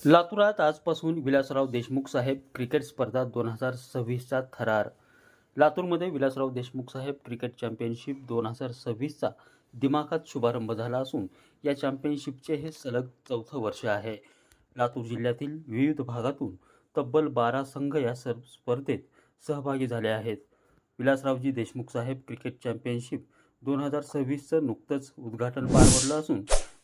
लातूरात आजपासून विलासराव देशमुख साहेब क्रिकेट स्पर्धा 2026चा थरार. लातूरमध्ये विलासराव देशमुख साहेब क्रिकेट चॅम्पियनशिप 2026चा दिमाखात शुभारंभ झाला असून या चॅम्पियनशिपचे हे सलग चौथं वर्ष आहे. लातूर जिल्ह्यातील विविध भागातून तब्बल 12 संघ या स्पर्धेत सहभागी झाले आहेत. विलासरावजी देशमुख साहेब क्रिकेट चॅम्पियनशिप 2026चं नुकतंच उद्घाटन पार पडलं असून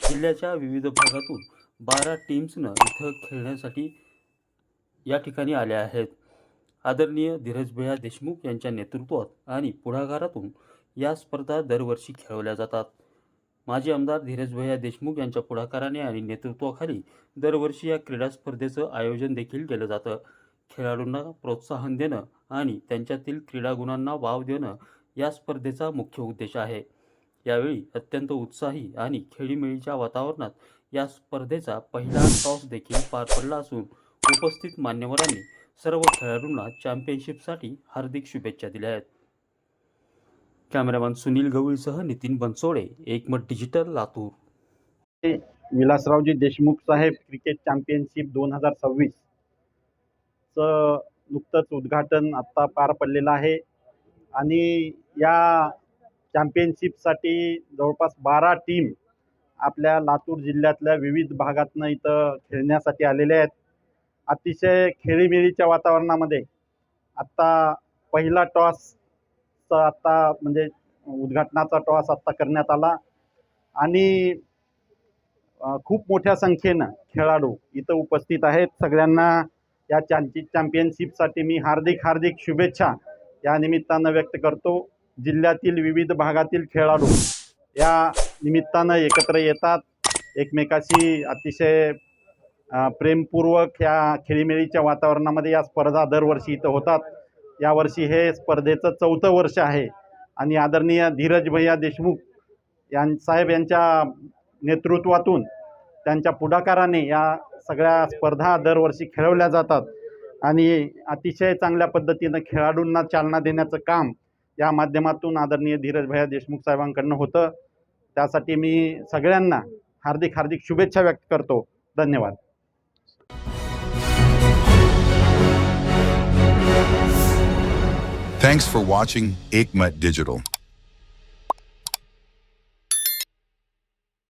जिल्ह्याच्या विविध भागातून 12 टीम्सनं इथं खेळण्यासाठी या ठिकाणी आल्या आहेत. आदरणीय धीरजभैया देशमुख यांच्या नेतृत्वात आणि पुढाकारातून या स्पर्धा दरवर्षी खेळवल्या जातात. माजी आमदार धीरजभैया देशमुख यांच्या पुढाकाराने आणि नेतृत्वाखाली दरवर्षी या क्रीडा स्पर्धेचं आयोजन देखील केलं जातं. खेळाडूंना प्रोत्साहन देणं आणि त्यांच्यातील क्रीडागुणांना वाव देणं या स्पर्धेचा मुख्य उद्देश आहे. यावेळी अत्यंत उत्साही आणि खेळीमेळीच्या वातावरणात या स्पर्धेचा पहिला टॉस देखील पार पडला असून उपस्थित मान्यवरांनी सर्व खेळाडूंना चॅम्पियनशिपसाठी हार्दिक शुभेच्छा दिल्या आहेत. कॅमेरामॅन सुनील गवळीसह नितीन बनसोडे, एकमत डिजिटल, लातूर. विलासरावजी देशमुख साहेब क्रिकेट चॅम्पियनशिप 2026 चं नुकतंच उद्घाटन आत्ता पार पडलेलं आहे आणि या चॅम्पियनशिपसाठी जवळपास 12 टीम आपल्या लातूर जिल्ह्यातल्या विविध भागातनं इथं खेळण्यासाठी आलेले आहेत. अतिशय खेळीमेळीच्या वातावरणामध्ये आत्ता पहिला टॉसचा आत्ता म्हणजे उद्घाटनाचा टॉस आत्ता करण्यात आला आणि खूप मोठ्या संख्येनं खेळाडू इथं उपस्थित आहेत. सगळ्यांना या चॅम्पियनशिपसाठी मी हार्दिक शुभेच्छा या निमित्तानं व्यक्त करतो. जिल्ह्यातील विविध भागातील खेळाडू या निमित्तानं एकत्र येतात, एकमेकाशी अतिशय प्रेमपूर्वक या खेळीमेळीच्या वातावरणामध्ये या स्पर्धा दरवर्षी इथं होतात. यावर्षी हे स्पर्धेचं 4थं वर्ष आहे आणि आदरणीय धीरजभैया देशमुख साहेब यांच्या नेतृत्वातून त्यांच्या पुढाकाराने या सगळ्या स्पर्धा दरवर्षी खेळवल्या जातात आणि अतिशय चांगल्या पद्धतीनं खेळाडूंना चालना देण्याचं काम या माध्यमातून आदरणीय धीरजभैया देशमुख साहेबांकडनं होतं. त्यासाठी मी सगळ्यांना हार्दिक शुभेच्छा व्यक्त करतो. धन्यवाद. Thanks for watching Ekmat Digital.